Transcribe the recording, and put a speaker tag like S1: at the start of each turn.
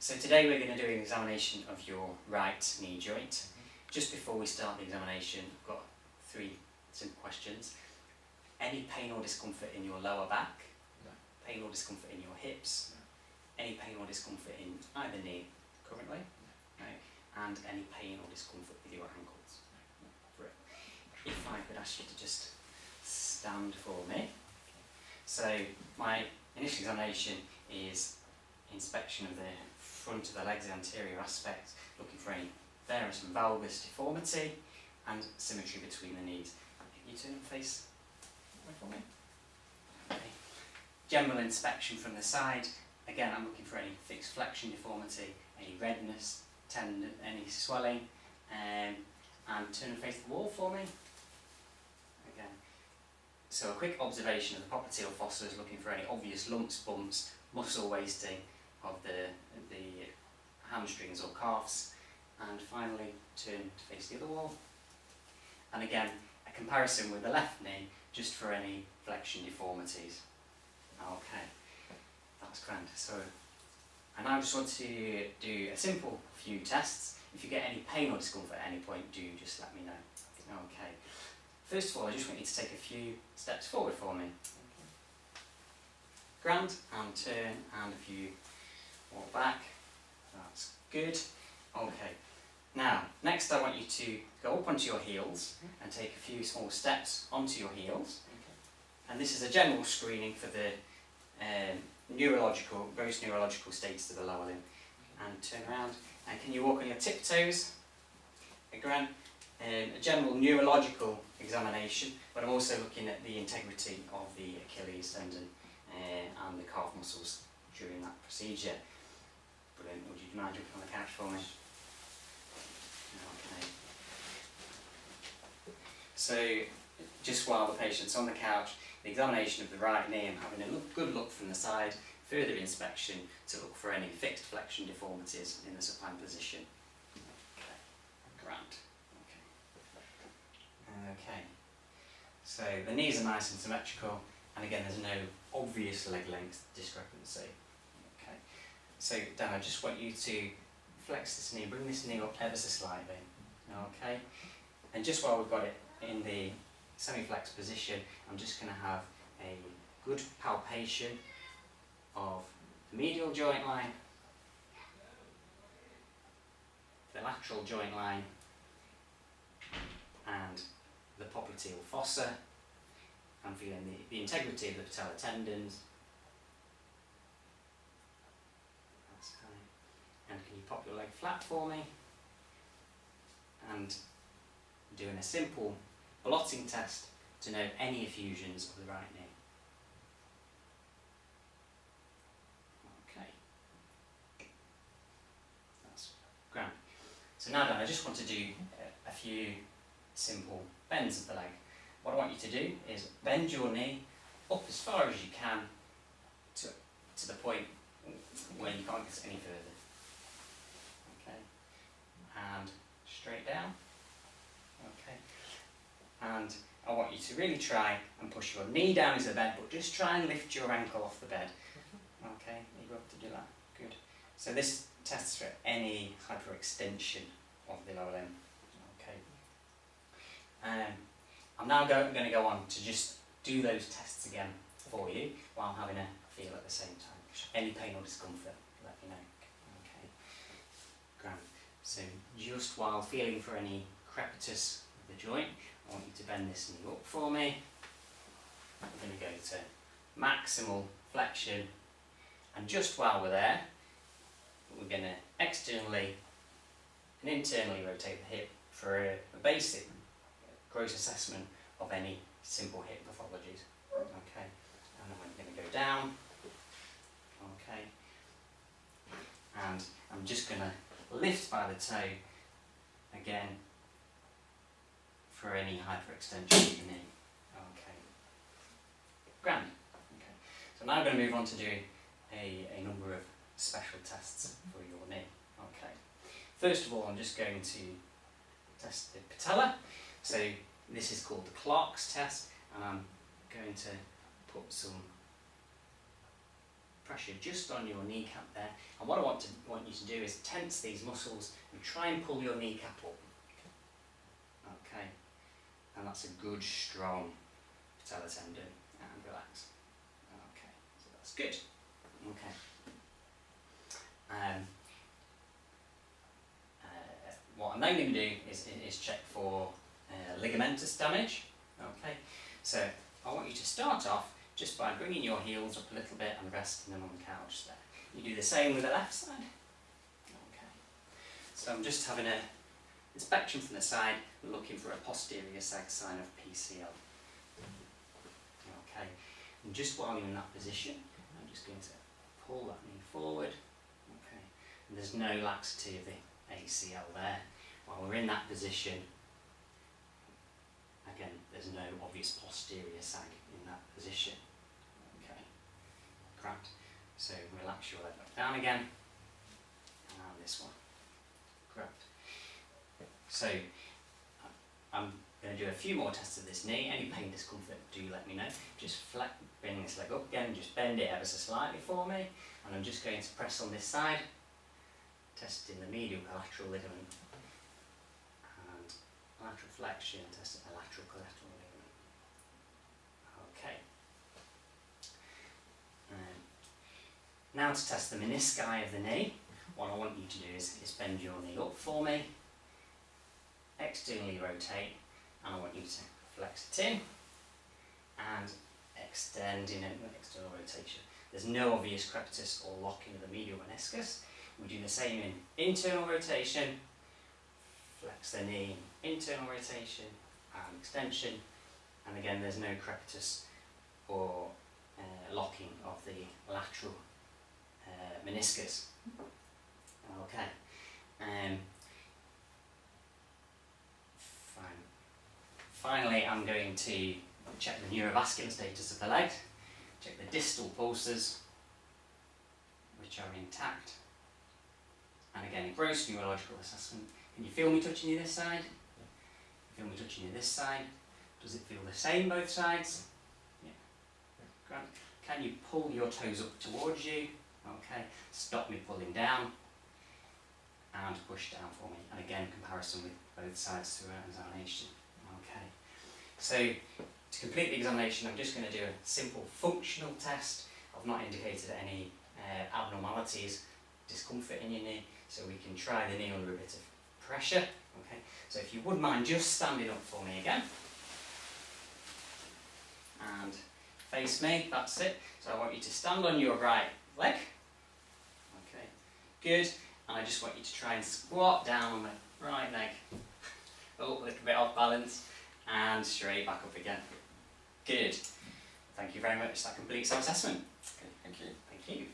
S1: So today we're going to do an examination of your right knee joint. Just before we start the examination, I've got 3 simple questions. Any pain or discomfort in your lower back?
S2: No.
S1: Pain or discomfort in your hips?
S2: No.
S1: Any pain or discomfort in either knee currently? No. And any pain or discomfort with your ankles? No. Brilliant. If I could ask you to just stand for me. So my initial examination is inspection of the front of the legs, the anterior aspect, looking for any varus and valgus deformity and symmetry between the knees. Can you turn and face away from me? Okay. General inspection from the side. Again, I'm looking for any fixed flexion deformity, any redness, tendon, any swelling, and turn and face the wall for me. Again. So a quick observation of the popliteal fossas, looking for any obvious lumps, bumps, muscle wasting of the hamstrings or calves, and finally turn to face the other wall. And again, a comparison with the left knee, just for any flexion deformities. Okay, that's grand. So I now just want to do a simple few tests. If you get any pain or discomfort at any point, do just let me know. Okay. First of all, I just want you to take a few steps forward for me. Grand, and turn, and a few walk back. That's good. Okay. Now, next I want you to go up onto your heels and take a few small steps onto your heels. And this is a general screening for the gross neurological states of the lower limb. And turn around. And can you walk on your tiptoes? Again, a general neurological examination, but I'm also looking at the integrity of the Achilles tendon and the calf muscles during that procedure. Brilliant. Would you mind jumping on the couch for me? Okay. So, just while the patient's on the couch, the examination of the right knee, I'm having a good look from the side, further inspection to look for any fixed flexion deformities in the supine position. Okay. Grand. Okay. So the knees are nice and symmetrical, and again there's no obvious leg length discrepancy. Okay. So Dan, I just want you to flex this knee, bring this knee up ever so slightly. Okay. And just while we've got it in the semi-flexed position, I'm just going to have a good palpation of the medial joint line, the lateral joint line, and the popliteal fossa. I'm feeling the integrity of the patellar tendons. That's fine. And can you pop your leg flat for me? And doing a simple blotting test to note any effusions of the right knee. Okay. That's grand. So now then, I just want to do a few simple bends of the leg. What I want you to do is bend your knee up as far as you can to the point where you can't get any further. Okay. And straight down. Okay. And I want you to really try and push your knee down into the bed, but just try and lift your ankle off the bed. Okay, are you able to do that? Good. So this tests for any hyperextension of the lower limb. Okay. I'm now going to go on to just do those tests again for you while having a feel at the same time. Any pain or discomfort, let me know. Okay. Grand. So just while feeling for any crepitus of the joint, I want you to bend this knee up for me. We're going to go to maximal flexion, and just while we're there, we're going to externally and internally rotate the hip for a basic gross assessment of any simple hip pathologies. Okay, and then we're going to go down. Okay, and I'm just going to lift by the toe again for any hyperextension of the knee. Okay, grand. Okay, so now I'm going to move on to do a number of special tests for your knee. Okay, first of all, I'm just going to test the patella. So this is called the Clark's test, and I'm going to put some pressure just on your kneecap there. And what I want you to do is tense these muscles and try and pull your kneecap up. Okay, and that's a good strong patella tendon, and relax. Okay, so that's good. Okay. What I'm then going to do is check for ligamentous damage. Okay, so I want you to start off just by bringing your heels up a little bit and resting them on the couch there. You do the same with the left side. Okay, so I'm just having an inspection from the side, looking for a posterior sag sign of PCL. Okay, and just while you're in that position, I'm just going to pull that knee forward. Okay, and there's no laxity of the ACL there. While we're in that position, again, there's no obvious posterior sag in that position. Okay, correct. So relax your leg back down again, and this one. Correct. So I'm going to do a few more tests of this knee. Any pain, discomfort, do let me know. Just bring this leg up again, just bend it ever so slightly for me, and I'm just going to press on this side, testing the medial collateral ligament, and lateral flexion, testing the lateral collateral ligament. Okay. Now to test the menisci of the knee, what I want you to do is bend your knee up for me, externally rotate, and I want you to flex it in, and extend in an external rotation. There's no obvious crepitus or locking of the medial meniscus. We do the same in internal rotation, flex the knee, internal rotation and extension, and again there's no crepitus or locking of the lateral meniscus. Okay. Fine. Finally, I'm going to check the neurovascular status of the leg, check the distal pulses, which are intact. And again, a gross neurological assessment. Can you feel me touching you this side? Feel me touching you this side? Does it feel the same both sides? Yeah. Great. Can you pull your toes up towards you? Okay. Stop me pulling down. And push down for me. And again, comparison with both sides throughout examination. Okay. So, to complete the examination, I'm just going to do a simple functional test. I've not indicated any abnormalities, discomfort in your knee, so we can try the knee under a bit of pressure. Okay, so if you wouldn't mind just standing up for me again, and face me, that's it. So I want you to stand on your right leg. Okay, good. And I just want you to try and squat down on the right leg. Oh, a little bit off balance, and straight back up again. Good. Thank you very much. That completes our assessment.
S2: Okay, thank you.
S1: Thank you.